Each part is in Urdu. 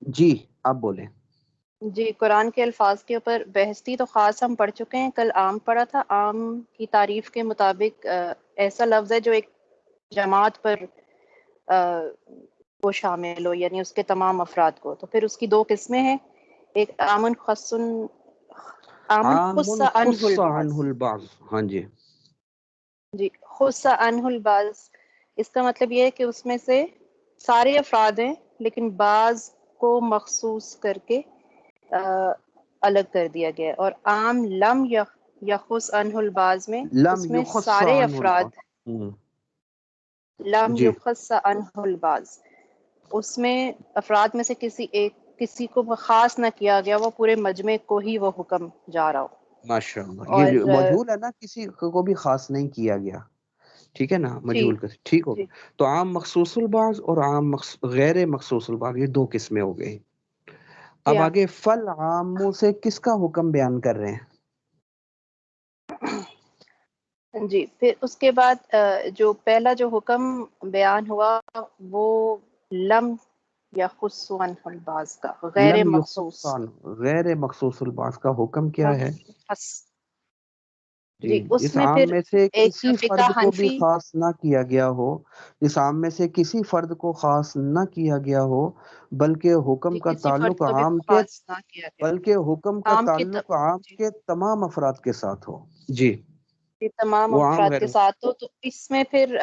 جی آپ بولیں. جی قرآن کے الفاظ کے اوپر بحثی تو خاص ہم پڑھ چکے ہیں، کل عام پڑھا تھا. عام کی تعریف کے مطابق ایسا لفظ ہے جو ایک جماعت پر وہ شامل ہو، یعنی اس کے تمام افراد کو. تو پھر اس کی دو قسمیں ہیں، ایک عام خص عنہ عنہ البعض. البعض. ہاں جی جی خص عنہ البعض، اس کا مطلب یہ ہے کہ اس میں سے سارے افراد ہیں لیکن بعض کو مخصوص کر کے الگ کر دیا گیا. اور عام لم یخص عنہ البعض میں لم اس میں یخص سارے عنہ افراد، البعض. لم جی یخص عنہ البعض، اس میں افراد میں سے کسی کو خاص نہ کیا گیا، وہ پورے مجمع کو ہی وہ حکم جا رہا ہو. ماشاء اللہ. اور یہ مجہول ہے نا، کسی کو بھی خاص نہیں کیا گیا. ٹھیک ہے نا، جی مجہول کا ٹھیک ہو جی گیا. تو عام مخصوص البعض اور عام غیر مخصوص البعض، یہ دو قسمیں ہو گئی. جی اب ہاں. آگے فل عام سے کس کا حکم بیان کر رہے ہیں؟ جی پھر اس کے بعد جو پہلا جو حکم بیان ہوا وہ لم یخص عنہ البعض کا، غیر لم مخصوص. یخص غیر مخصوص البعض کا حکم کیا ہے؟ جی جی اس اس میں عام پھر میں سے ایک کسی فقہ فرد کو بھی حنفی، خاص نہ کیا گیا ہو، اس عام میں سے کسی فرد کو خاص نہ کیا گیا ہو، بلکہ حکم جی کا کسی فرد تعلق کو بھی عام کے خاص نہ کیا گیا، بلکہ حکم کا عام کے تعلق عام جی کے تمام افراد کے ساتھ ہو. جی یہ تمام وہ عام افراد غیر کے ساتھ ہو. تو اس میں پھر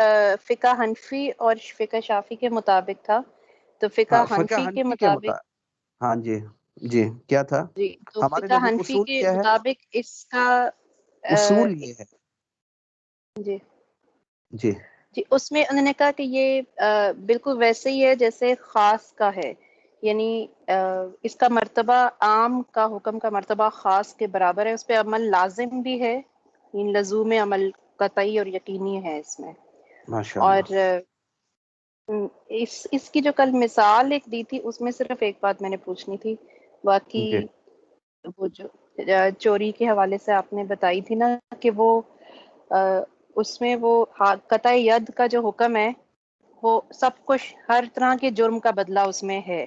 فقہ حنفی اور فقہ شافی کے مطابق تھا. تو فقہ ہاں فقہ حنفی کے حنفی کے مطابق، ہاں جی جی کیا تھا جی تو ہمارے فقہ نزدیک حنفی اصول کے کیا ہے؟ مطابق اس کا اصول یہ ہے. جی جی جی اس میں انہوں نے کہا کہ یہ بالکل ویسے ہی ہے جیسے خاص کا ہے، یعنی اس کا مرتبہ عام کا حکم کا مرتبہ خاص کے برابر ہے. اس پہ عمل لازم بھی ہے، یعنی لزوم عمل قطعی اور یقینی ہے اس میں. ماشاء اور اللہ. اس کی جو کل مثال ایک دی تھی اس میں صرف ایک بات میں نے پوچھنی تھی، باقی جی وہ جو چوری کے حوالے سے آپ نے بتائی تھی نا کہ وہ اس میں وہ قطع ید کا جو حکم ہے وہ سب کچھ ہر طرح کے جرم کا بدلہ اس میں ہے.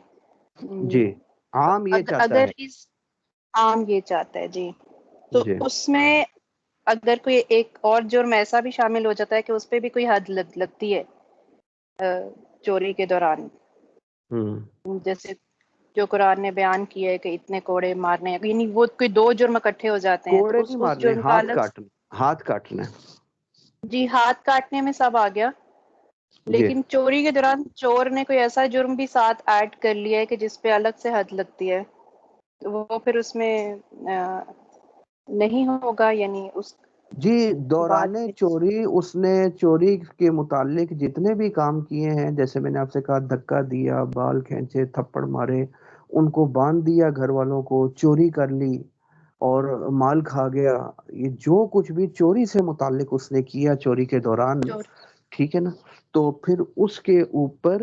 جی عام یہ چاہتا اگر ہے. اس عام یہ چاہتا ہے جی، تو جی اس میں اگر کوئی ایک اور جرم ایسا بھی شامل ہو جاتا ہے کہ اس پہ بھی کوئی حد لگتی ہے چوری کے دوران، جیسے جو قرآن نے بیان کیا ہے کہ اتنے کوڑے مارنے ہیں، یعنی وہ کوئی دو جرم اکٹھے ہو جاتے ہیں تو کوڑے نہیں اس مارنے، جرم کا ہاتھ الگ. کاٹنے. ہاتھ کاٹنا. جی ہاتھ کاٹنے میں سب آ گیا، جی لیکن چوری کے دوران چور نے کوئی ایسا جرم بھی ساتھ ایڈ کر لیا ہے کہ جس پہ الگ سے حد لگتی ہے، تو وہ پھر اس میں نہیں ہوگا، یعنی اس جی بعد دوران میں. چوری اس نے چوری کے متعلق جتنے بھی کام کیے ہیں، جیسے میں نے آپ سے کہا دھکا دیا، بال کھینچے، تھپڑ مارے، ان کو باندھ دیا، گھر والوں کو، چوری کر لی اور مال کھا گیا، یہ جو کچھ بھی چوری سے متعلق اس نے کیا چوری کے دوران، چور ٹھیک ہے نا، تو پھر اس کے اوپر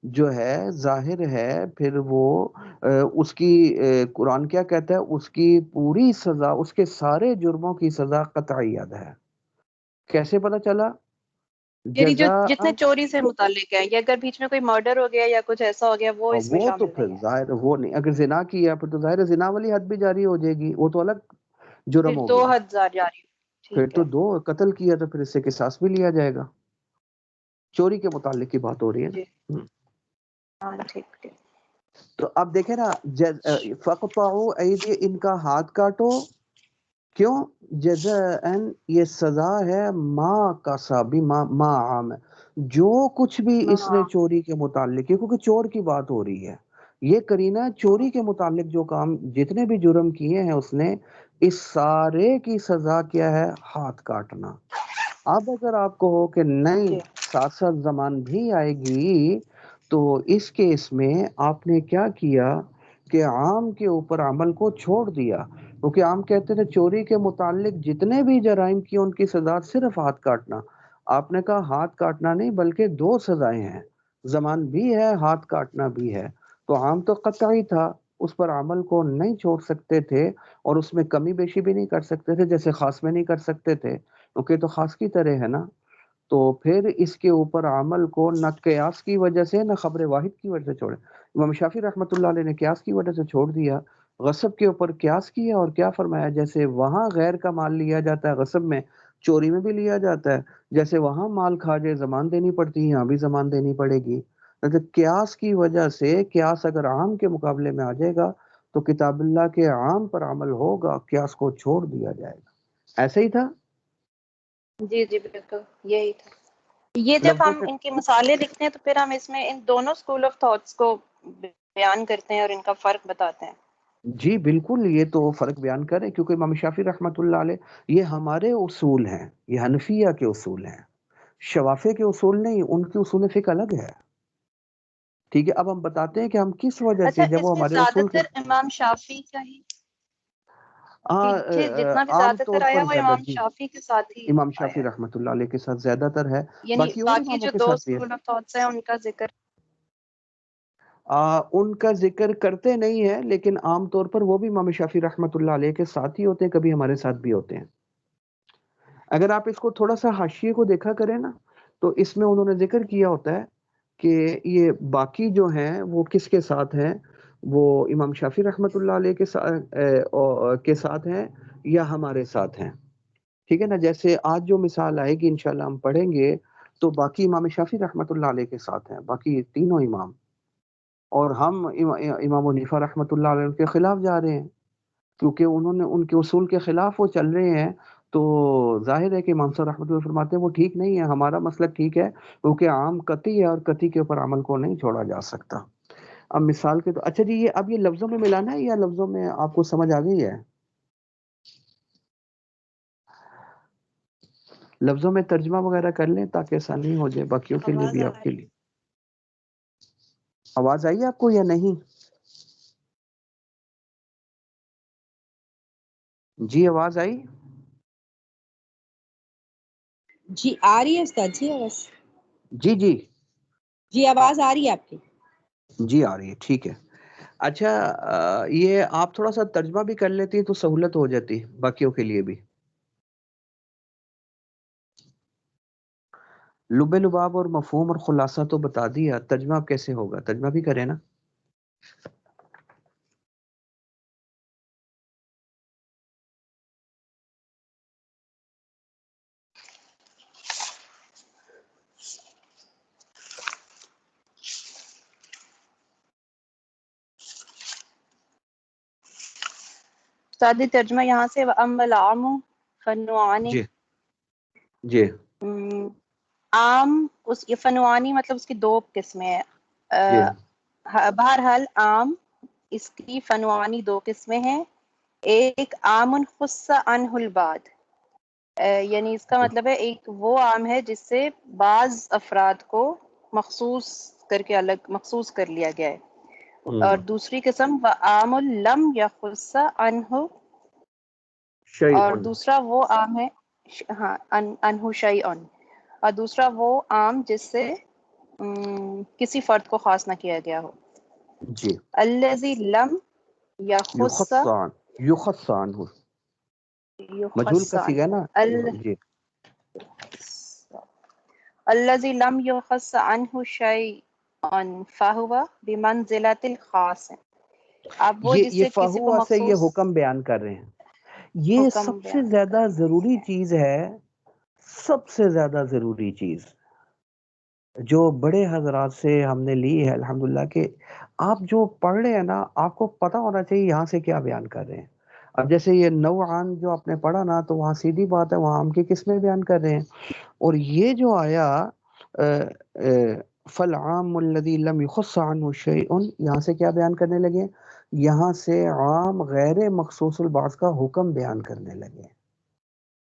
جو ہے ظاہر ہے پھر وہ اس کی قرآن کیا کہتا ہے، اس کی پوری سزا، اس کے سارے جرموں کی سزا قطعیت ہے. کیسے پتا چلا؟ یعنی جو جزاء. جتنے چوری سے متعلق ہے، یا اگر بیچ میں کوئی مرڈر ہو گیا یا کچھ ایسا ہو گیا وہ اس میں وہ تو شامل پھر نہیں ہے. ظاہر وہ نہیں، اگر زنا کیا پھر تو ظاہر زنا والی حد بھی جاری ہو جائے گی، وہ تو الگ پھر جرم ہو دو گیا. ہزار جاری. پھر ٹھیک تو ہے. دو قتل کیا تو پھر اس سے قصاص بھی لیا جائے گا. چوری کے متعلق کی بات ہو رہی ہے جی نا. ہاں ٹھیک ٹھیک. تو اب دیکھیں نا، فقطعوا ایدی، ان کا ہاتھ کاٹو. کیوں؟ جزاء، یہ سزا ہے ما کا سابی ما عام ہے، جو کچھ بھی اس نے ہاں چوری کے متعلق، کیونکہ چور کی بات ہو رہی ہے، یہ کرینہ چوری کے متعلق جو کام جتنے بھی جرم کیے ہیں اس نے، اس سارے کی سزا کیا ہے؟ ہاتھ کاٹنا. اب اگر آپ کہو کہ نہیں جی ساتھ ساتھ زمان بھی آئے گی، تو اس کیس میں آپ نے کیا کیا کہ عام کے اوپر عمل کو چھوڑ دیا، کیونکہ عام کہتے تھے چوری کے متعلق جتنے بھی جرائم کیے ان کی سزا صرف ہاتھ کاٹنا. آپ نے کہا ہاتھ کاٹنا نہیں بلکہ دو سزائیں ہیں، زمان بھی ہے، ہاتھ کاٹنا بھی ہے. تو عام تو قطعی تھا، اس پر عمل کو نہیں چھوڑ سکتے تھے اور اس میں کمی بیشی بھی نہیں کر سکتے تھے، جیسے خاص میں نہیں کر سکتے تھے کیونکہ تو خاص کی طرح ہے نا. تو پھر اس کے اوپر عمل کو نہ قیاس کی وجہ سے نہ خبر واحد کی وجہ سے چھوڑے، امام شافعی رحمۃ اللہ علیہ نے قیاس کی وجہ سے چھوڑ دیا، غصب کے اوپر قیاس کیا اور کیا فرمایا جیسے وہاں غیر کا مال لیا جاتا ہے غصب میں، چوری میں بھی لیا جاتا ہے، جیسے وہاں مال کھا جائے زمان دینی پڑتی ہے یہاں بھی زمان دینی پڑے گی۔ اگر قیاس کی وجہ سے قیاس اگر عام کے مقابلے میں آ جائے گا تو کتاب اللہ کے عام پر عمل ہوگا، قیاس کو چھوڑ دیا جائے گا۔ ایسے ہی تھا؟ جی جی بالکل یہی تھا۔ یہ جب لفظوں ہم میں ان کی مثالیں لکھتے ہیں تو پھر ہم اس میں ان دونوں اسکول آف تھاٹس کو بیان کرتے ہیں اور ان کا فرق بتاتے ہیں۔ جی بالکل، یہ تو فرق بیان کریں کیونکہ امام شافعی رحمۃ اللہ علیہ یہ ہمارے اصول ہیں، یہ حنفیہ کے اصول ہیں، شوافے کے اصول نہیں، ان کے اصول فقہ الگ ہے۔ ٹھیک ہے، اب ہم بتاتے ہیں کہ ہم کس وجہ اچھا سے جب اس وہ میں ہمارے زیادہ اصول کے تر امام شافعی کا ہی پیچھے جتنا بھی عام زیادہ طور تر آیا پر وہ زیادہ، امام جی شافعی کے ساتھ ہی امام آیا شافعی ہے، رحمۃ اللہ علیہ کے ساتھ زیادہ تر ہے، یعنی باقی اور باقی اماموں جو کے دو ساتھ بھی ہے۔ اسکول آف تھاٹس ہیں ان کا ذکر ان کا ذکر کرتے نہیں ہیں لیکن عام طور پر وہ بھی امام شافعی رحمۃ اللہ علیہ کے ساتھ ہی ہوتے ہیں، کبھی ہمارے ساتھ بھی ہوتے ہیں۔ اگر آپ اس کو تھوڑا سا حاشیے کو دیکھا کریں نا تو اس میں انہوں نے ذکر کیا ہوتا ہے کہ یہ باقی جو ہیں وہ کس کے ساتھ ہیں، وہ امام شافعی رحمۃ اللہ علیہ کے ساتھ ہیں یا ہمارے ساتھ ہیں۔ ٹھیک ہے نا، جیسے آج جو مثال آئے گی انشاءاللہ ہم پڑھیں گے تو باقی امام شافعی رحمۃ اللہ علیہ کے ساتھ ہیں، باقی تینوں امام، اور ہم امام حنیفہ رحمۃ اللہ علیہ کے خلاف جا رہے ہیں کیونکہ انہوں نے ان کے اصول کے خلاف وہ چل رہے ہیں، تو ظاہر ہے کہ امام صاحب رحمۃ اللہ فرماتے ہیں وہ ٹھیک نہیں ہے، ہمارا مسلک ٹھیک ہے کیونکہ عام قطعی ہے اور قطعی کے اوپر عمل کو نہیں چھوڑا جا سکتا۔ اب مثال کے تو اچھا جی، یہ اب یہ لفظوں میں ملانا ہے یا لفظوں میں آپ کو سمجھ آ گئی ہے؟ لفظوں میں ترجمہ وغیرہ کر لیں تاکہ آسانی ہو جائے باقیوں کے لیے آواز بھی، آ آپ کے رہی لیے۔ آواز آئی آپ کو یا نہیں؟ جی آواز آئی؟ جی آ رہی ہے استاد جی آواز؟ جی جی جی آواز آ رہی ہے آپ کی؟ جی آ رہی ہے، ٹھیک ہے۔ اچھا یہ آپ تھوڑا سا ترجمہ بھی کر لیتی ہیں تو سہولت ہو جاتی باقیوں کے لیے بھی۔ لب لباب اور مفہوم اور خلاصہ تو بتا دیا، ترجمہ اب کیسے ہوگا؟ ترجمہ بھی کریں نا۔ سادی ترجمہ یہاں سے وَأَمَّا الْعَامُ فَنُوعَانِ، جی جی عام اس یہ فنوانی مطلب اس کی دو قسمیں جی ہیں۔ بہرحال عام اس کی فنوانی دو قسمیں ہیں، ایک عام خص عنہ البعض، یعنی اس کا جی مطلب ہے ایک وہ عام ہے جس سے بعض افراد کو مخصوص کر کے الگ مخصوص کر لیا گیا ہے، اور دوسری قسم وعام لم یخص عنہ، اور شیء، دوسرا وہ عام ہے ہاں عنہ شیء، اور دوسرا وہ عام جس سے کسی فرد کو خاص نہ کیا گیا ہو۔ جی الذی لم یخص یخص عنہ، مجہول یخص کا صیغہ نا۔ جی الذی لم یخص عنہ شیء فہو بمنزلۃ الخاص، اب وہ جس یہ سے کسی کو فہو سے یہ مخصوص حکم بیان کر رہے ہیں، یہ حکم سب سے بیان کر زیادہ ضروری چیز ہے، سب سے زیادہ ضروری چیز جو بڑے حضرات سے ہم نے لی ہے الحمدللہ، کہ آپ جو پڑھ رہے ہیں نا آپ کو پتہ ہونا چاہیے یہاں سے کیا بیان کر رہے ہیں۔ اب جیسے یہ نوعان جو آپ نے پڑھا نا تو وہاں سیدھی بات ہے وہاں ہم کی قسمیں بیان کر رہے ہیں، اور یہ جو آیا فالعام الذی لم یخص عنہ شیء، یہاں سے کیا بیان کرنے لگے؟ یہاں سے عام غیر مخصوص البعض کا حکم بیان کرنے لگے،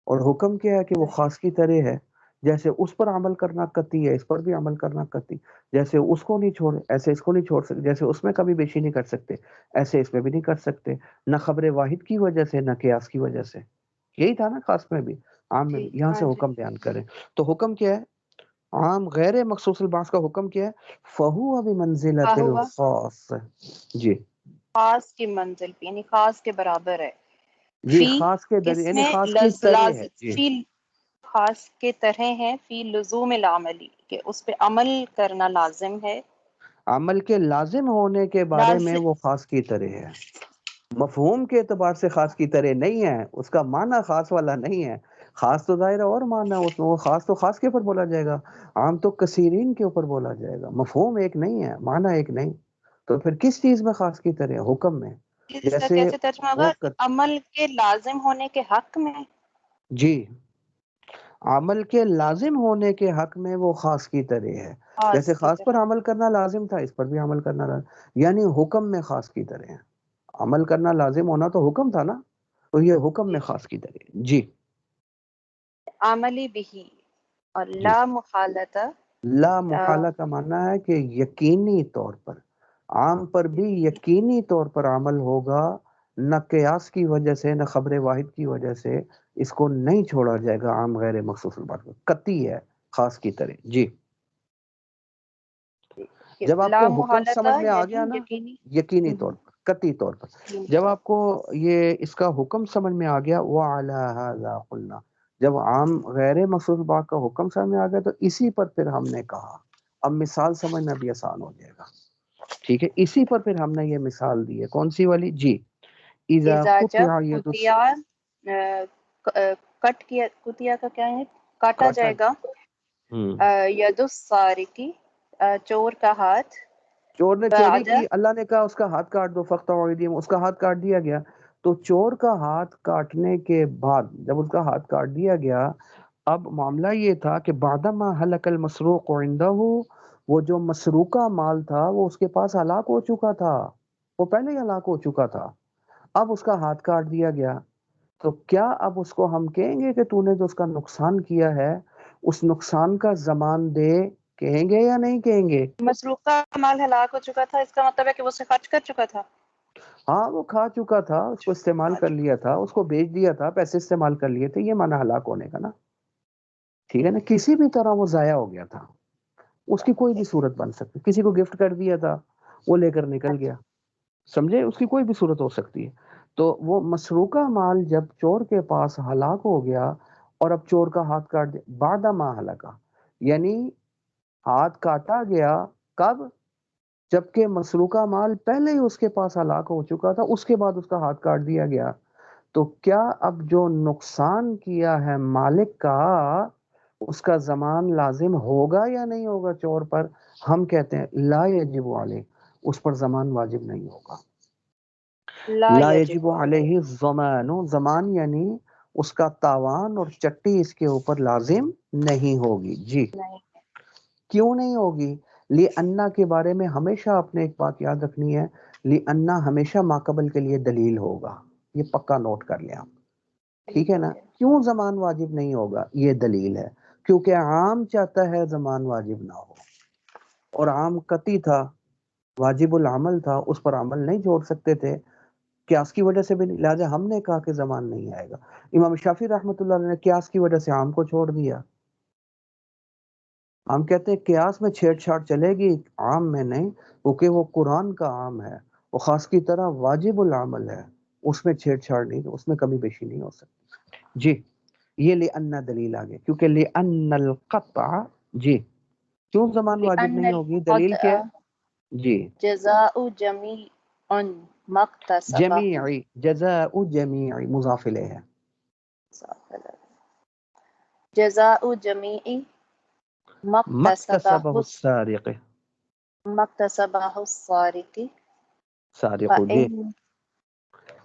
اور حکم کیا ہے کہ وہ خاص کی طرح ہے، جیسے اس پر عمل کرنا قطعی ہے اس پر بھی عمل کرنا قطعی، جیسے اس کو نہیں چھوڑ ایسے اس کو نہیں چھوڑ سکتے، جیسے اس میں کبھی بیشی نہیں کر سکتے ایسے اس میں بھی نہیں کر سکتے، نہ خبر واحد کی وجہ سے نہ قیاس کی وجہ سے، یہی تھا نا خاص میں بھی عام میں جی بھی، یہاں ہاں سے جی حکم بیان کریں تو حکم کیا ہے؟ عام غیر مخصوص البعض کا حکم کیا ہے؟ فہو بمنزلۃ فہو الخاص، جی خاص کی منزل پہ یعنی خاص کے برابر ہے، جی فی خاص کے در اس یعنی میں خاص کی طرح ہے، جی فی خاص کے طرح ہیں، فی لزوم العملی کہ اس پہ عمل کرنا لازم ہے، عمل کے لازم ہونے کے بارے میں وہ خاص کی طرح ہے، مفہوم کے اعتبار سے خاص کی طرح نہیں ہے، اس کا معنی خاص والا نہیں ہے۔ خاص تو ظاہر اور معنی ہے اس میں، وہ خاص تو خاص کے اوپر بولا جائے گا، عام تو کثیرین کے اوپر بولا جائے گا، مفہوم ایک نہیں ہے، معنی ایک نہیں، تو پھر کس چیز میں خاص کی طرح ہے؟ حکم میں، اس کا جیسے کیسے ترجمہ ہوگا؟ عمل کے لازم ہونے کے حق میں، جی عمل کے لازم ہونے کے حق میں وہ خاص کی طرح ہے، جیسے خاص کی خاص پر طرح۔ عمل کرنا لازم تھا، اس پر بھی عمل کرنا لازم، یعنی حکم میں خاص کی طرح ہے۔ عمل کرنا لازم ہونا تو حکم تھا نا، تو یہ حکم میں خاص کی طرح ہے۔ جی عملی بھی اور جی لا محالتہ، لا محالہ کا معنی ہے کہ یقینی طور پر، عام پر بھی یقینی طور پر عمل ہوگا، نہ قیاس کی وجہ سے نہ خبر واحد کی وجہ سے اس کو نہیں چھوڑا جائے گا، عام غیر مخصوص البات کو قطعی ہے خاص کی طرح۔ جی جب آپ لا کو حکم محالتہ سمجھ میں آ گیا یعنی نا، یقینی۔ یقینی طور پر، قطعی طور پر، جب آپ کو یہ اس کا حکم سمجھ میں آ گیا، وَعَلَى هَذَا قُلْنَا، جب عام غیر مخصوص بات کا حکم سمجھ میں آ گیا تو اسی پر پھر ہم نے کہا، اب مثال سمجھنا بھی آسان ہو جائے گا، ٹھیک ہے، اسی پر پھر ہم نے یہ مثال دی ہے، کون سی والی؟ جی اذا اذا جب قطع ید قطیا، کٹ کیا، قطیا کا کیا ہے؟ کاٹا کاٹا، جائے گا، ید السارقی، چور کا ہاتھ، چور نے چوری بعد کی، اللہ نے کہا اس کا ہاتھ کاٹ دو، فَقْطَعُوا أَيْدِيَهُمْ، اس کا ہاتھ کاٹ دیا گیا، تو چور کا ہاتھ کاٹنے کے بعد جب اس کا ہاتھ کاٹ دیا گیا، اب معاملہ یہ تھا کہ بعدما ہلک المسروق عندہ، وہ جو مسروقہ مال تھا وہ اس کے پاس ہلاک ہو چکا تھا، وہ پہلے ہی ہلاک ہو چکا تھا، اب اس کا ہاتھ کاٹ دیا گیا، تو کیا اب اس کو ہم کہیں گے کہ تو نے جو اس کا نقصان کیا ہے اس نقصان کا ضمان دے، کہیں گے یا نہیں کہیں گے؟ مسروق کا مال ہلاک ہو چکا تھا، اس کا مطلب ہے کہ وہ اسے خرچ کر چکا تھا، ہاں وہ کھا چکا تھا، اس کو استعمال کر لیا تھا، اس کو بیچ دیا تھا، پیسے استعمال کر لیے تھے، یہ معنی ہلاک ہونے کا نا، ٹھیک ہے نا، کسی بھی طرح وہ ضائع ہو گیا تھا، اس کی کوئی بھی صورت بن سکتی، کسی کو گفٹ کر دیا تھا، وہ لے کر نکل گیا، سمجھے، اس کی کوئی بھی صورت ہو سکتی ہے، تو وہ مسروقہ مال جب چور کے پاس ہلاک ہو گیا اور اب چور کا ہاتھ کاٹ دیا، بعد ما ہلاکا، یعنی ہاتھ کاٹا گیا کب؟ جبکہ مسروقہ مال پہلے ہی اس کے پاس ہلاک ہو چکا تھا، اس کے بعد اس کا ہاتھ کاٹ دیا گیا، تو کیا اب جو نقصان کیا ہے مالک کا اس کا ضمان لازم ہوگا یا نہیں ہوگا چور پر؟ ہم کہتے ہیں لا یجب علیہ، اس پر ضمان واجب نہیں ہوگا، لا یجب علیہ الضمان، ضمان یعنی اس کا تاوان اور چٹی اس کے اوپر لازم نہیں ہوگی۔ جی نہیں۔ کیوں نہیں ہوگی؟ لِأَنَّا کے بارے میں ہمیشہ آپ نے ایک بات یاد رکھنی ہے، لِأَنَّا ہمیشہ ماقبل کے لیے دلیل ہوگا، یہ پکا نوٹ کر لیں آپ، ٹھیک ہے نا، کیوں ضمان واجب نہیں ہوگا؟ یہ دلیل ہے، کیونکہ عام چاہتا ہے ضمان واجب نہ ہو، اور عام قطعی تھا، واجب العمل تھا، اس پر عمل نہیں چھوڑ سکتے تھے، قیاس کی وجہ سے بھی نہیں، لہٰذا ہم نے کہا کہ ضمان نہیں آئے گا۔ امام شافعی رحمۃ اللہ علیہ نے قیاس کی وجہ سے عام کو چھوڑ دیا، ہم کہتے ہیں قیاس میں چھیڑ چھاڑ چلے گی، عام میں نہیں، کیونکہ وہ قرآن کا عام ہے، وہ خاص کی طرح واجب العمل ہے، اس میں چھیڑ چھاڑ نہیں، اس میں کمی بیشی نہیں ہو سکتی۔ جی یہ لِأَنَّ دلیل آگے، کیونکہ لِأَنَّ الْقَطْعَ، جی کیوں ضمان واجب لأن نہیں ہوگی؟ دلیل القطع کیا؟ جی جزاء جمیع مقتصبہ، جمیعی، جزاء جمیعی مضاف الیہ ہے، جزاء جمیع مقتصبہ مقتصبہ السارق، مقتصبہ السارق، سارق، جی فإن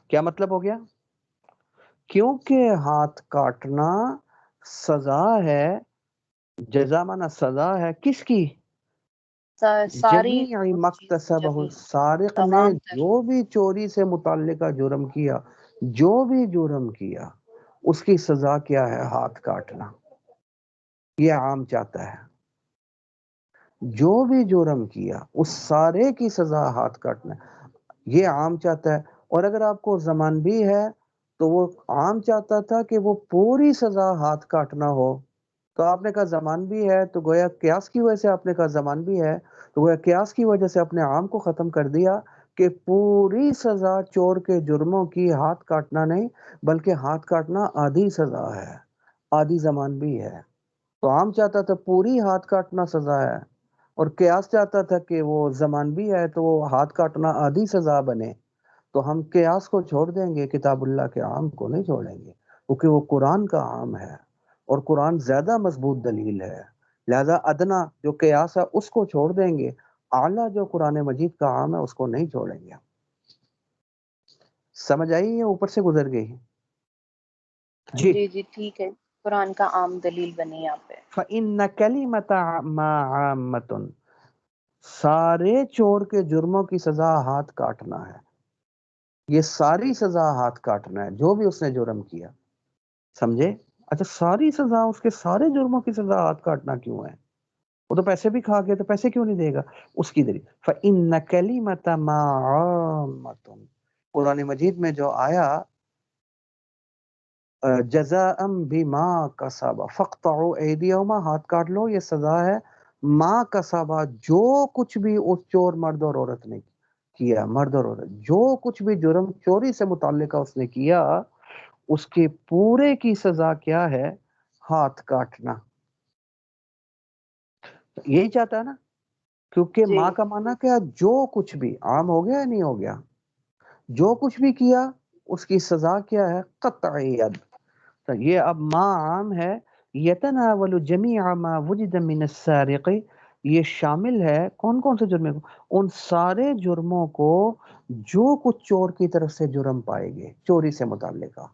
کیا مطلب ہو گیا؟ کیونکہ ہاتھ کاٹنا سزا ہے، جزا مانا سزا ہے کس کی؟ ساری جمیع مقتصبہ جمیع السارق نے تمام تر، جو بھی چوری سے متعلقہ جرم کیا، جو بھی جرم کیا اس کی سزا کیا ہے؟ ہاتھ کاٹنا، یہ عام چاہتا ہے، جو بھی جرم کیا اس سارے کی سزا ہاتھ کاٹنا، یہ عام چاہتا ہے، اور اگر آپ کو ضمان بھی ہے تو وہ عام چاہتا تھا کہ وہ پوری سزا ہاتھ کاٹنا ہو، تو آپ نے کہا زمان بھی ہے، تو گویا قیاس کی وجہ سے آپ نے کہا زمان بھی ہے، تو گویا قیاس کی وجہ سے اپنے عام کو ختم کر دیا کہ پوری سزا چور کے جرموں کی ہاتھ کاٹنا نہیں، بلکہ ہاتھ کاٹنا آدھی سزا ہے، آدھی زمان بھی ہے، تو عام چاہتا تھا پوری ہاتھ کاٹنا سزا ہے، اور قیاس چاہتا تھا کہ وہ زمان بھی ہے تو وہ ہاتھ کاٹنا آدھی سزا بنے، تو ہم قیاس کو چھوڑ دیں گے، کتاب اللہ کے عام کو نہیں چھوڑیں گے، کیونکہ وہ قرآن کا عام ہے اور قرآن زیادہ مضبوط دلیل ہے، لہذا ادنا جو قیاس ہے اس کو چھوڑ دیں گے، اعلیٰ جو قرآن مجید کا عام ہے اس کو نہیں چھوڑیں گے۔ سمجھ آئی یا اوپر سے گزر گئی؟ جی۔ جی جی ٹھیک ہے، قرآن کا عام دلیل بنی یہاں پہ۔ فَإِنَّ كَلِمَةَ مَا عَامَّةٌ، سارے چور کے جرموں کی سزا ہاتھ کاٹنا ہے، یہ ساری سزا ہاتھ کاٹنا ہے جو بھی اس نے جرم کیا، سمجھے؟ اچھا ساری سزا، اس کے سارے جرموں کی سزا ہاتھ کاٹنا کیوں ہے؟ وہ تو پیسے بھی کھا گیا تو پیسے کیوں نہیں دے گا؟ اس کی دلیل فَإِنَّ كَلِمَةَ مَا عَامَّةٌ، قرآن مجید میں جو آیا جزاء بما کسبا فاقطعوا ایدیہما، ہاتھ کاٹ لو، یہ سزا ہے ما کسبا، جو کچھ بھی اس چور مرد اور عورت نے کیا، مرد اور عورت جو کچھ بھی جرم چوری سے متعلقہ اس نے کیا، اس کے پورے کی سزا کیا ہے؟ ہاتھ کاٹنا۔ یہی چاہتا ہے نا، کیونکہ جی ماں کا معنی کیا؟ جو کچھ بھی، عام ہو گیا یا نہیں ہو گیا؟ جو کچھ بھی کیا اس کی سزا کیا ہے؟ قطع ید۔ تو یہ اب ما عام ہے، یتناول جمیع ما وجد من السارق، یہ شامل ہے کون کون سے جرموں کو؟ ان سارے جرموں کو جو کچھ چور کی طرف سے جرم پائے گے چوری سے متعلقہ،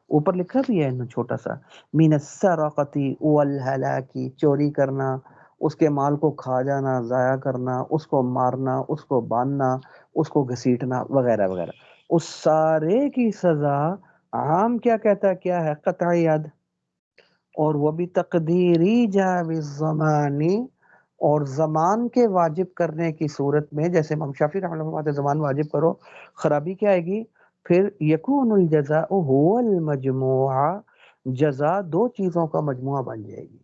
اوپر لکھا بھی ہے نا چھوٹا سا، من السرقتی والہلاکی، چوری کرنا، اس کے مال کو کھا جانا، ضائع کرنا، اس کو مارنا، اس کو باندھنا، اس کو گھسیٹنا وغیرہ وغیرہ، اس سارے کی سزا عام کیا کہتا ہے؟ کیا ہے؟ قطع ید۔ اور وہ بھی تقدیری جاوز زمانی، اور زمان کے واجب کرنے کی صورت میں، جیسے امام شافعی رحمۃ اللہ علیہ زمان واجب کرو، خرابی کیا آئے گی؟ پھر یکون الجزاء هو المجموع، جزا دو چیزوں کا مجموعہ بن جائے گی،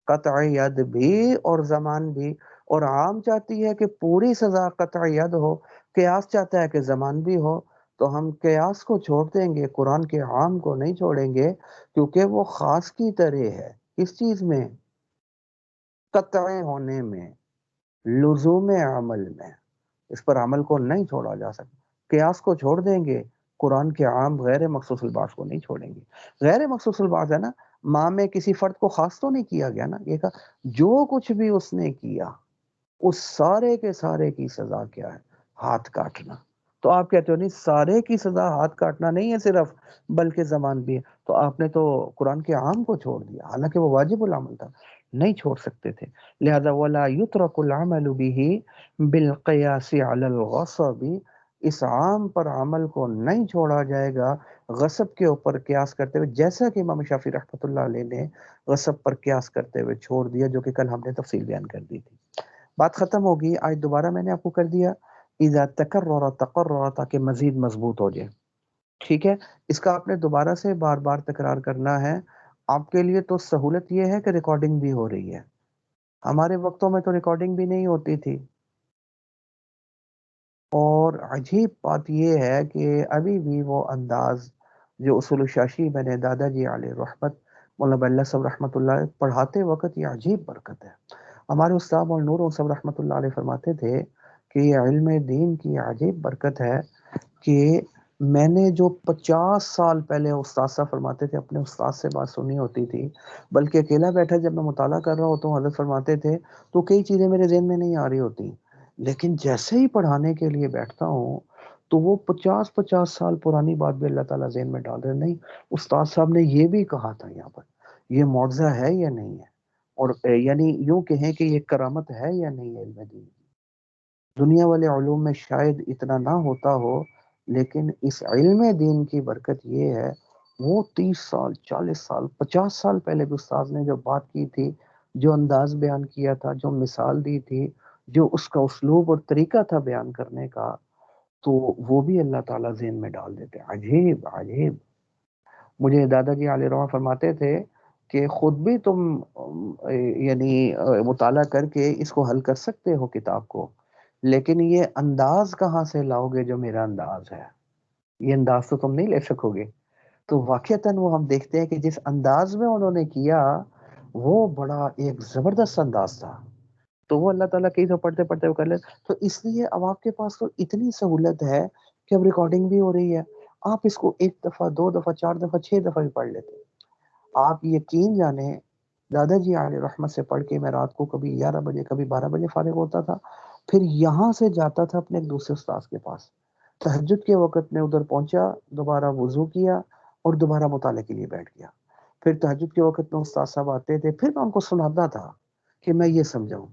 قطع ید بھی اور زمان بھی۔ اور عام چاہتی ہے کہ پوری سزا قطع ید ہو، قیاس چاہتا ہے کہ زمان بھی ہو، تو ہم قیاس کو چھوڑ دیں گے، قرآن کے عام کو نہیں چھوڑیں گے، کیونکہ وہ خاص کی طرح ہے، اس چیز میں، قطع ہونے میں، لزوم عمل میں، اس پر عمل کو نہیں چھوڑا جا سکتا، قیاس کو چھوڑ دیں گے، قرآن کے عام غیر مخصوص الباس کو نہیں چھوڑیں گے۔ غیر مخصوص الباس ہے نا، ماں میں کسی فرد کو خاص تو نہیں کیا گیا نا، یہ کہا جو کچھ بھی اس نے کیا اس سارے کے سارے کی سزا کیا ہے؟ ہاتھ کاٹنا۔ تو آپ کہتے ہو نہیں سارے کی سزا ہاتھ کاٹنا نہیں ہے صرف، بلکہ زمان بھی ہے، تو آپ نے تو قرآن کے عام کو چھوڑ دیا، حالانکہ وہ واجب العمل تھا، نہیں چھوڑ سکتے تھے۔ لہذا ولا یترک العمل به بالقیاس علی الغصب، اس عام پر عمل کو نہیں چھوڑا جائے گا غصب کے اوپر قیاس کرتے ہوئے، جیسا کہ امام شافعی رحمۃ اللہ علیہ نے غصب پر قیاس کرتے ہوئے چھوڑ دیا، جو کہ کل ہم نے تفصیل بیان کر دی تھی۔ بات ختم ہوگی، آج دوبارہ میں نے آپ کو کر دیا اذا تکرر تقرر، تاکہ مزید مضبوط ہو جائے، ٹھیک ہے؟ اس کا آپ نے دوبارہ سے بار بار تکرار کرنا ہے، آپ کے لیے تو سہولت یہ ہے کہ ریکارڈنگ بھی ہو رہی ہے، ہمارے وقتوں میں تو ریکارڈنگ بھی نہیں ہوتی تھی، اور عجیب بات یہ ہے کہ ابھی بھی وہ انداز جو اصول الشاشی میں نے دادا جی علیہ رحمت مولانا اللہ صاحب رحمۃ اللہ پڑھاتے وقت، یہ عجیب برکت ہے۔ ہمارے استاد مولانا نور صاحب رحمۃ اللہ علیہ فرماتے تھے کہ یہ علم دین کی عجیب برکت ہے کہ میں نے جو 50 سال پہلے استاد صاحب فرماتے تھے، اپنے استاد سے بات سنی ہوتی تھی، بلکہ اکیلا بیٹھا جب میں مطالعہ کر رہا ہوتا ہوں، حضرت فرماتے تھے تو کئی چیزیں میرے ذہن میں نہیں آ رہی ہوتی، لیکن جیسے ہی پڑھانے کے لیے بیٹھتا ہوں تو وہ 50 سال پرانی بات بھی اللہ تعالیٰ ذہن میں ڈال رہے، نہیں استاد صاحب نے یہ بھی کہا تھا یہاں پر، یہ معجزہ ہے یا نہیں ہے، اور یعنی یوں کہیں کہ یہ کرامت ہے یا نہیں ہے علم دین۔ دنیا والے علوم میں شاید اتنا نہ ہوتا ہو، لیکن اس علم دین کی برکت یہ ہے، وہ 30 سال 40 سال 50 سال پہلے بھی استاد نے جو بات کی تھی، جو انداز بیان کیا تھا، جو مثال دی تھی، جو اس کا اسلوب اور طریقہ تھا بیان کرنے کا، تو وہ بھی اللہ تعالیٰ ذہن میں ڈال دیتے۔ عجیب عجیب۔ مجھے دادا جی علیہ رحمہ فرماتے تھے کہ خود بھی تم یعنی مطالعہ کر کے اس کو حل کر سکتے ہو کتاب کو، لیکن یہ انداز کہاں سے لاؤ گے جو میرا انداز ہے؟ یہ انداز تو تم نہیں لے سکو گے۔ تو واقعتاً وہ ہم دیکھتے ہیں کہ جس انداز میں انہوں نے کیا وہ بڑا ایک زبردست انداز تھا، تو وہ اللہ تعالیٰ کہیں تو پڑھتے پڑھتے وہ کر لے. تو اس لیے اب آپ کے پاس تو اتنی سہولت ہے کہ اب ریکارڈنگ بھی ہو رہی ہے، آپ اس کو 1 دفعہ 2 دفعہ 4 دفعہ 6 دفعہ بھی پڑھ لیتے. آپ یقین جانے دادا جی علیہ رحمت سے پڑھ کے میں رات کو کبھی 11 بجے کبھی 12 بجے فارغ ہوتا تھا، پھر یہاں سے جاتا تھا اپنے ایک دوسرے استاذ کے پاس، تہجد کے وقت میں ادھر پہنچا، دوبارہ وضو کیا اور دوبارہ مطالعے کے لیے بیٹھ گیا. پھر تہجد کے وقت میں استاد صاحب آتے تھے، پھر میں ان کو سناتا تھا کہ میں یہ سمجھاؤں.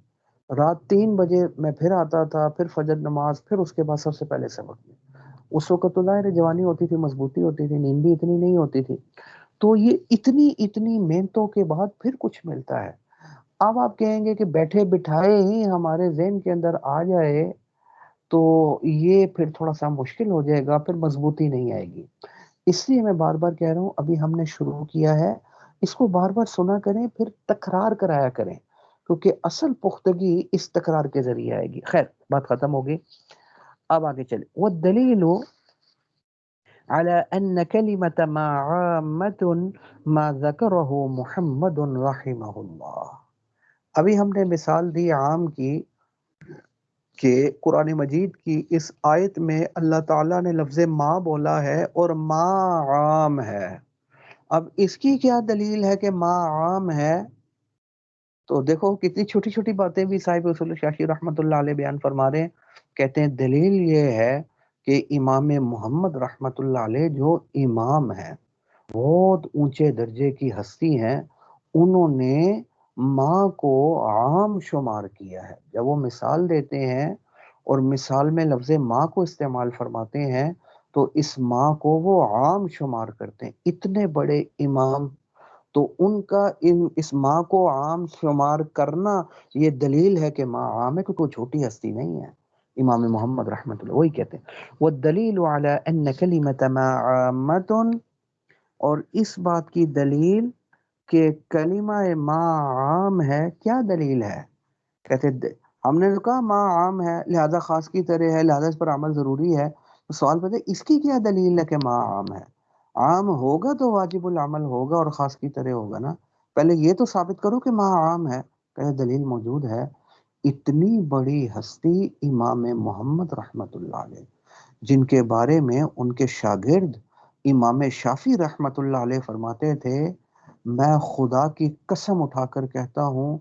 رات 3 بجے میں پھر آتا تھا، پھر فجر نماز، پھر اس کے بعد سب سے پہلے سبق میں. اس وقت تو ظاہر جوانی ہوتی تھی، مضبوطی ہوتی تھی، نیند بھی اتنی نہیں ہوتی تھی. تو یہ اتنی محنتوں کے بعد پھر کچھ ملتا ہے. اب آپ کہیں گے کہ بیٹھے بٹھائے ہی ہمارے ذہن کے اندر آ جائے تو یہ پھر تھوڑا سا مشکل ہو جائے گا، پھر مضبوطی نہیں آئے گی. اس لیے میں بار بار کہہ رہا ہوں، ابھی ہم نے شروع کیا ہے، اس کو بار بار سنا کریں، پھر تکرار کرایا کریں، کیونکہ اصل پختگی اس تکرار کے ذریعے آئے گی. خیر، بات ختم ہوگی، اب آگے چلے. والدلیل على ان كلمة ما عامة ما ذكره محمد رحمہ اللہ. ابھی ہم نے مثال دی عام کی کہ قرآن مجید کی اس آیت میں اللہ تعالیٰ نے لفظ ما بولا ہے اور ما عام ہے. اب اس کی کیا دلیل ہے کہ ما عام ہے؟ تو دیکھو کتنی چھوٹی چھوٹی باتیں بھی صاحب اصول شاشی رحمت اللہ علیہ بیان فرما رہے ہیں. کہتے ہیں دلیل یہ ہے کہ امام محمد رحمت اللہ علیہ جو امام ہیں، بہت اونچے درجے کی ہستی ہیں، انہوں نے ماں کو عام شمار کیا ہے. جب وہ مثال دیتے ہیں اور مثال میں لفظ ماں کو استعمال فرماتے ہیں تو اس ماں کو وہ عام شمار کرتے ہیں. اتنے بڑے امام، تو ان کا اس ماں کو عام شمار کرنا یہ دلیل ہے کہ ماں عام ہے، کہ کوئی چھوٹی ہستی نہیں ہے. امام محمد رحمت اللہ وہی کہتے ہیں والدلیل علی ان کلمۃ ما عامۃ، اور اس بات کی دلیل کہ کلمہ ما عام ہے. کیا دلیل ہے؟ کہتے ہم نے تو کہا ما عام ہے لہذا خاص کی طرح ہے، لہذا اس پر عمل ضروری ہے. تو سوال پتہ اس کی کیا دلیل ہے کہ ما عام ہے؟ عام ہوگا تو واجب العمل ہوگا اور خاص کی طرح ہوگا نا. پہلے یہ تو ثابت کرو کہ ما عام ہے. کہ دلیل موجود ہے. اتنی بڑی ہستی امام محمد رحمت اللہ علیہ، جن کے بارے میں ان کے شاگرد امام شافعی رحمت اللہ علیہ فرماتے تھے، میں خدا کی قسم اٹھا کر کہتا ہوں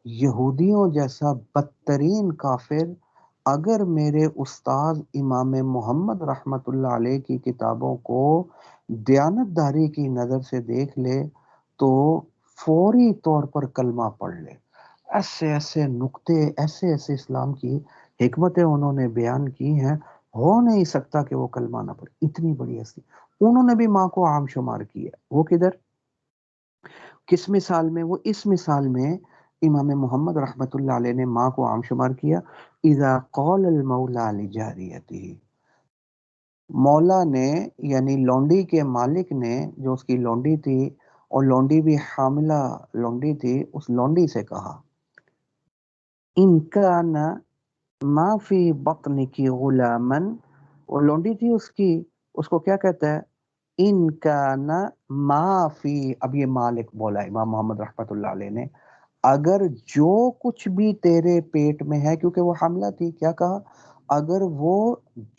یہودیوں جیسا بدترین کافر اگر میرے استاد امام محمد رحمت اللہ علیہ کی کتابوں کو دیانتداری کی نظر سے دیکھ لے تو فوری طور پر کلمہ پڑھ لے. ایسے ایسے نقطے، ایسے ایسے اسلام کی حکمتیں انہوں نے بیان کی ہیں، ہو نہیں سکتا کہ وہ کلمہ نہ پڑھے. اتنی بڑی ہستی، انہوں نے بھی ماں کو عام شمار کی ہے. وہ کدھر، کس مثال میں؟ وہ اس مثال میں امام محمد رحمت اللہ علیہ نے ماں کو عام شمار کیا. اذا قال المولا لجاریتہ، مولا نے یعنی لونڈی کے مالک نے، جو اس کی لونڈی تھی اور لونڈی بھی حاملہ لونڈی تھی، اس لونڈی سے کہا ان کان ما فی بطنک غلاما، اور لونڈی تھی اس کی، اس کو کیا کہتا ہے؟ ان کان ما فی، اب یہ مالک بولا امام محمد رحمت اللہ علیہ نے، اگر جو کچھ بھی تیرے پیٹ میں ہے، کیونکہ وہ حاملہ تھی، کیا کہا؟ اگر وہ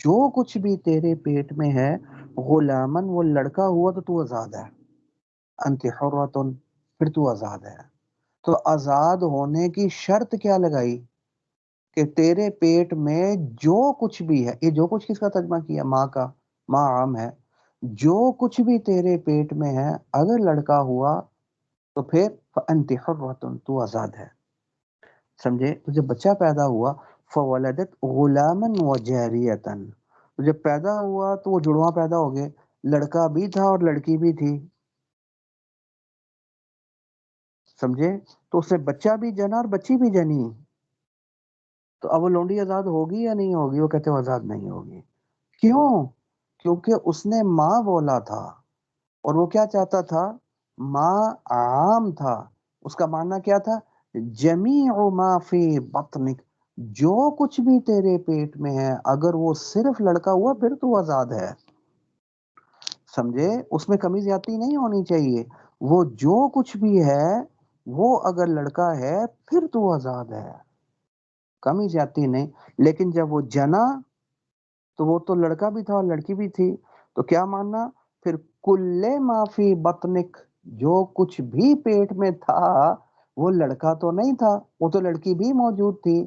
جو کچھ بھی تیرے پیٹ میں ہے غلامن، وہ لڑکا ہوا تو تو آزاد ہے. انت حرۃ، پھر تو آزاد ہے. تو آزاد ہونے کی شرط کیا لگائی؟ کہ تیرے پیٹ میں جو کچھ بھی ہے، یہ جو کچھ کس کا ترجمہ کیا؟ ماں کا. ماں عام ہے. جو کچھ بھی تیرے پیٹ میں ہے اگر لڑکا ہوا تو پھر فانت حرۃ، تو آزاد ہے. سمجھے؟ تو جب بچہ پیدا ہوا فولدت غلاما وجاریۃ، تو جب پیدا ہوا تو وہ جڑواں پیدا ہو گئے، لڑکا بھی تھا اور لڑکی بھی تھی. سمجھے؟ تو اس سے بچہ بھی جنا اور بچی بھی جنی. تو اب وہ لونڈی آزاد ہوگی یا نہیں ہوگی؟ وہ کہتے ہیں آزاد نہیں ہوگی. کیوں؟ کیونکہ اس نے ماں بولا تھا اور وہ کیا چاہتا تھا؟ ماں عام تھا. اس کا معنی کیا تھا؟ جمیع ما فی بطنک، جو کچھ بھی تیرے پیٹ میں ہے اگر وہ صرف لڑکا ہوا پھر تو آزاد ہے. سمجھے؟ اس میں کمی زیادتی نہیں ہونی چاہیے. وہ جو کچھ بھی ہے وہ اگر لڑکا ہے پھر تو آزاد ہے. کمی زیادتی نہیں، لیکن جب وہ جنا تو وہ تو لڑکا بھی تھا اور لڑکی بھی تھی، تو کیا ماننا پھر کل ما فی بطنک، جو کچھ بھی پیٹ میں تھا وہ لڑکا تو نہیں تھا، وہ تو لڑکی بھی موجود تھی،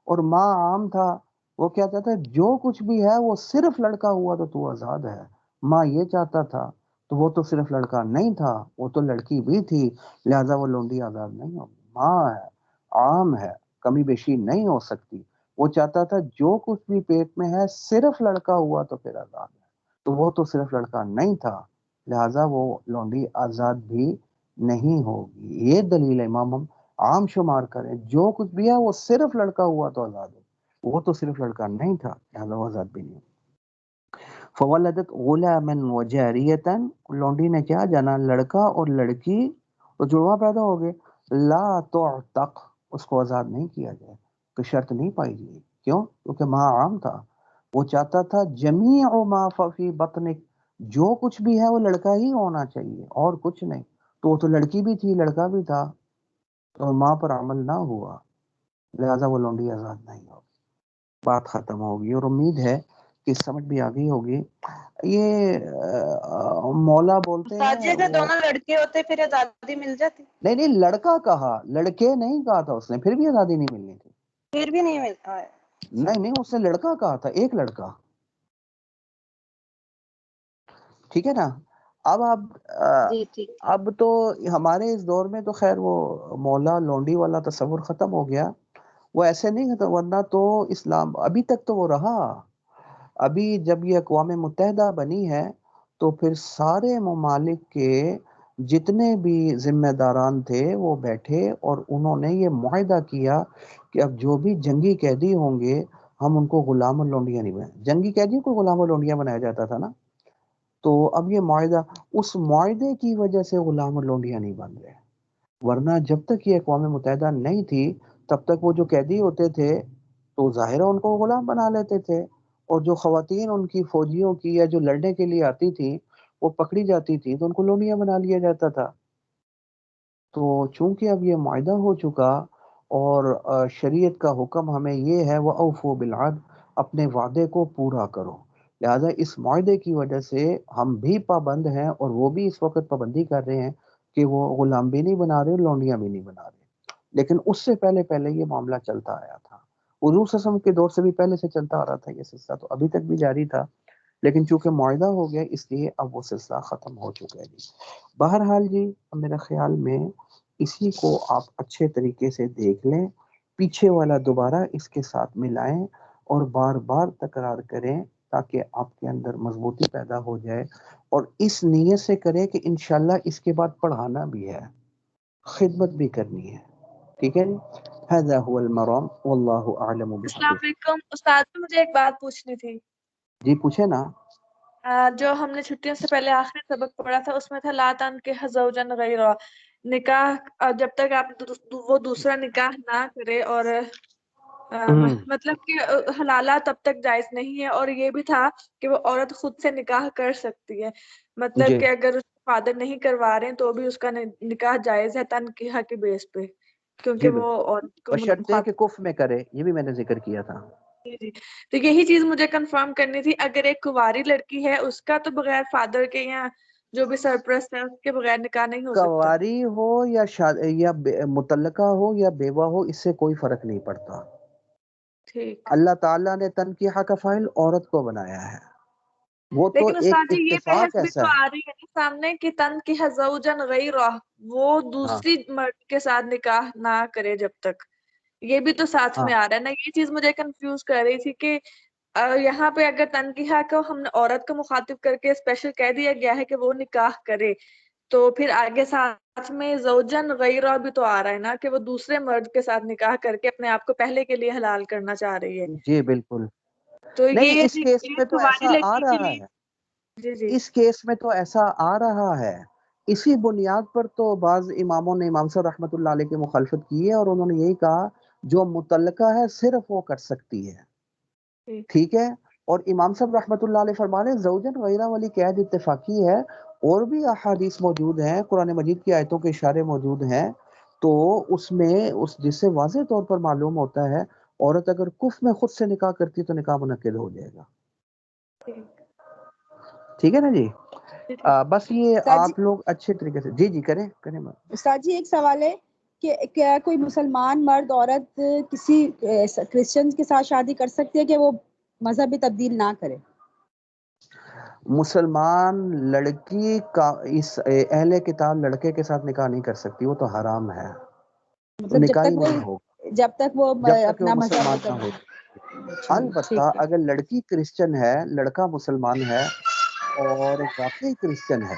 اور ماں عام تھا، وہ کیا چاہتا ہے جو کچھ بھی ہے وہ صرف لڑکا ہوا تو آزاد ہے، ماں یہ چاہتا تھا تو وہ تو صرف لڑکا نہیں تھا، وہ تو لڑکی بھی تھی، لہذا وہ لونڈی آزاد نہیں ہوگی، ماں ہے، عام ہے، کمی بیشی نہیں ہو سکتی، وہ چاہتا تھا جو کچھ بھی پیٹ میں ہے صرف لڑکا ہوا تو پھر آزاد ہے، تو وہ تو صرف لڑکا نہیں تھا، لہذا وہ لونڈی آزاد بھی نہیں ہوگی۔ یہ دلیل ہے، امام ہم عام شمار کریں، جو کچھ بھی ہے وہ صرف لڑکا ہوا تو آزاد ہو، وہ تو صرف لڑکا نہیں تھا، لہذا وہ آزاد بھی نہیں ہوگی۔ فولدت غلاما وجاریتا، لونڈی نے کیا جانا لڑکا اور لڑکی، تو جڑواں پیدا ہو گئے، لا تعتق، اس کو آزاد نہیں کیا جائے، تو شرط نہیں پائی گئی، کیوں؟ کیونکہ ماں عام تھا، وہ چاہتا تھا جمیع ما فی بطنک، جو کچھ بھی ہے وہ لڑکا ہی ہونا چاہیے اور کچھ نہیں، تو وہ تو لڑکی بھی تھی لڑکا بھی تھا، تو ماں پر عمل نہ ہوا، لہذا وہ لونڈی آزاد نہیں ہوگی، بات ختم ہوگی، اور امید ہے کہ سمجھ بھی آ گئی ہوگی۔ یہ مولا بولتے استاد جی ہیں اگر وہ، دونوں لڑکے ہوتے پھر آزادی مل جاتی؟ نہیں نہیں لڑکا کہا، لڑکے نہیں کہا تھا اس نے، پھر بھی آزادی نہیں ملنی تھی، پھر بھی نہیں ملتا ہے؟ نہیں نہیں اس نے لڑکا کہا تھا، ایک لڑکا، ٹھیک ہے نا۔ اب جی ٹھیک ٹھیک۔ اب تو ہمارے اس دور میں تو خیر وہ مولا لونڈی والا تصور ختم ہو گیا، وہ ایسے نہیں تھا، ورنہ تو اسلام ابھی تک تو وہ رہا، ابھی جب یہ اقوام متحدہ بنی ہے تو پھر سارے ممالک کے جتنے بھی ذمہ داران تھے وہ بیٹھے اور انہوں نے یہ معاہدہ کیا کہ اب جو بھی جنگی قیدی ہوں گے ہم ان کو غلام اور لونڈیاں نہیں بنائیں، جنگی قیدی کو غلام اور لونڈیاں بنایا جاتا تھا نا، تو اب یہ معاہدہ، اس معاہدے کی وجہ سے غلام اور لونڈیاں نہیں بن رہے، ورنہ جب تک یہ اقوام متحدہ نہیں تھی تب تک وہ جو قیدی ہوتے تھے تو ظاہر ہے ان کو غلام بنا لیتے تھے، اور جو خواتین ان کی فوجیوں کی یا جو لڑنے کے لیے آتی تھی وہ پکڑی جاتی تھی تو ان کو لونڈیاں بنا لیا جاتا تھا۔ تو چونکہ اب یہ معاہدہ ہو چکا اور شریعت کا حکم ہمیں یہ ہے وَأَوْفُوا بِالْعَهْدِ، اپنے وعدے کو پورا کرو، لہذا اس معاہدے کی وجہ سے ہم بھی پابند ہیں اور وہ بھی اس وقت پابندی کر رہے ہیں کہ وہ غلام بھی نہیں بنا رہے، لونڈیاں بھی نہیں بنا رہے، لیکن اس سے پہلے پہلے یہ معاملہ چلتا آیا تھا، حضور صلی اللہ علیہ وسلم کے دور سے بھی پہلے سے چلتا آ رہا تھا یہ سلسلہ، تو ابھی تک بھی جاری تھا، لیکن چونکہ معاہدہ ہو گیا اس لیے اب وہ سلسلہ ختم ہو چکا ہے جی۔ بہرحال جی میرے خیال میں اسی کو آپ اچھے طریقے سے دیکھ لیں، پیچھے والا دوبارہ اس کے ساتھ ملائیں اور بار بار تکرار کریں تاکہ آپ کے اندر مضبوطی پیدا ہو جائے، اور اس نیت سے کریں کہ انشاءاللہ اس کے بعد پڑھانا بھی ہے، خدمت بھی کرنی ہے، ٹھیک ہے جی۔ هذا هو المرام واللہ اعلم السلام بحقیقت۔ علیکم استاد، مجھے ایک بات پوچھنی تھی۔ جی پوچھے نا۔ جو ہم نے چھٹیوں سے پہلے آخری سبق پڑھا تھا اس میں تھا لا تنکح زوجا غیرہ، نکاح جب تک آپ وہ دوسرا نکاح نہ کرے، اور مطلب کہ حلالہ تب تک جائز نہیں ہے، اور یہ بھی تھا کہ وہ عورت خود سے نکاح کر سکتی ہے، مطلب جی کہ اگر فادر نہیں کروا رہے ہیں تو بھی اس کا نکاح جائز ہے تنکیہ کے بیس پہ، کیونکہ جی وہ بالکل، عورت کو بشرطے کہ مخاطب۔ کف میں کرے، یہ بھی میں نے ذکر کیا تھا۔ جی جی، تو یہی چیز مجھے کنفرم کرنی تھی، اگر ایک کنواری لڑکی ہے اس کا تو بغیر فادر کے یا جو بھی سرپرست ہے اس کے بغیر نکاح نہیں ہو سکتا؟ کواری ہو یا یا متعلقہ ہو یا بیوہ ہو، اس سے کوئی فرق نہیں پڑتا، ٹھیک۔ اللہ تعالیٰ نے تنکیہ کا فاعل عورت کو بنایا ہے، وہ تو لیکن ایک استاد جی یہ اتفاق بحث بھی تو ایسا ہے۔ آ رہی ہے نا سامنے کہ تنکیہ زوجا غیرہ، وہ ہاں دوسری مرد کے ساتھ نکاح نہ کرے جب تک، یہ بھی تو ساتھ ہاں میں آ رہا ہے نا، یہ چیز مجھے کنفیوز کر رہی تھی کہ یہاں پہ اگر تنکیہ کو ہم نے عورت کو مخاطب کر کے اسپیشل کہہ دیا گیا ہے کہ وہ نکاح کرے، تو پھر آگے ساتھ میں زوجن غیرہ بھی تو آ رہا ہے نا کہ وہ دوسرے مرد کے ساتھ نکاح کر کے اپنے آپ کو پہلے کے لیے حلال کرنا چاہ رہی ہے، جی بالکل، تو نہیں یہ اس کیس میں تو کماری ایسا آ لڑکی کے رہا لیے۔ ہے، جی جی اس کیس میں تو ایسا آ رہا ہے، اسی بنیاد پر تو بعض اماموں نے امام صاحب رحمۃ اللہ علیہ کی مخالفت کی ہے اور انہوں نے یہی کہا جو متعلقہ ہے صرف وہ کر سکتی ہے، ٹھیک۔ ٹھیک ہے، اور امام صاحب رحمۃ اللہ علیہ فرمانے زوجن غیرہ والی قید اتفاقی ہے، اور بھی احادیث موجود ہیں، قرآن مجید کی آیتوں کے اشارے موجود ہیں، تو اس میں جس سے واضح طور پر معلوم ہوتا ہے عورت اگر کف میں خود سے نکاح کرتی تو نکاح منعقد ہو جائے گا. ٹھیک ہے نا جی. بس یہ استاد جی آپ لوگ اچھے طریقے سے جی کریں. استاد جی ایک سوال ہے کہ کیا کوئی مسلمان مرد عورت کسی کرسچن کے ساتھ شادی کر سکتی ہے کہ وہ مذہب تبدیل نہ کرے؟ مسلمان لڑکی کا اس اہل کتاب لڑکے کے ساتھ نکاح نہیں کر سکتی، وہ تو حرام ہے، مطلب نکاح ہی نہیں ہوگا جب تک وہ جب تک کہ وہ اپنا مسلمان مذہب نہ ہو. اچھا البتہ ٹھیک ہے. اگر لڑکی کرسچن ہے لڑکا مسلمان ہے اور واقعی کرسچن ہے،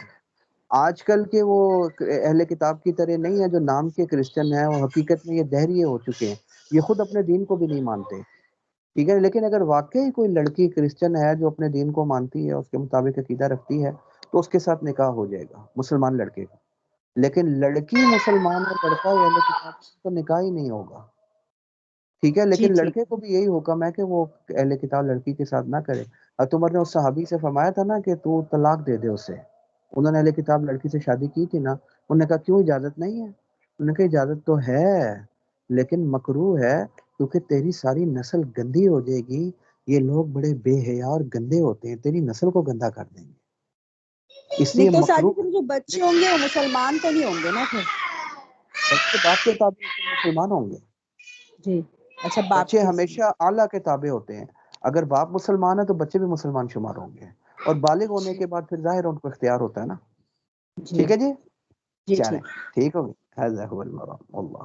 آج کل کے وہ اہل کتاب کی طرح نہیں ہے جو نام کے کرسچن ہیں، وہ حقیقت میں یہ دہریے ہو چکے ہیں، یہ خود اپنے دین کو بھی نہیں مانتے. ٹھیک ہے، لیکن اگر واقعی کوئی لڑکی کرسچن ہے جو اپنے دین کو مانتی ہے، اس کے مطابق عقیدہ رکھتی ہے، تو اس کے ساتھ نکاح ہو جائے گا مسلمان لڑکے کا. لیکن لڑکی مسلمان اور لڑکا اہل کتاب تو نکاح ہی نہیں ہوگا. ٹھیک ہے، جی لیکن ٹھیک لڑکے کو بھی یہی حکم ہے کہ وہ اہل کتاب لڑکی کے ساتھ نہ کرے. حضرت عمر نے اس صحابی سے فرمایا تھا نا کہ تو طلاق دے دے اسے. انہوں نے اہل کتاب لڑکی سے شادی کی تھی نا، انہوں نے کہا کیوں اجازت نہیں ہے؟ انہوں نے کہا اجازت تو ہے لیکن مکروہ ہے، کیونکہ تیری ساری نسل گندی ہو جائے گی. یہ لوگ بڑے بے حیا اور گندے ہوتے ہیں، تیری نسل کو گندا کر دیں گے، اس لیے نہیں تو استاد جی مکروہ. پھر جو بچے ہوں گے وہ مسلمان تو نہیں ہوں گے نا پھر؟ بچے باپ کے تابع مسلمان ہوں گے. جی اچھا باپ بچے کے ہمیشہ اعلیٰ کے تابع ہوتے ہیں. اگر باپ مسلمان ہے تو بچے بھی مسلمان شمار ہوں گے، اور بالغ ہونے کے بعد پھر ظاہر ان کو اختیار ہوتا ہے نا. جی ٹھیک ہے جی، جی چلیں ٹھیک. ٹھیک ہوگی. اللہ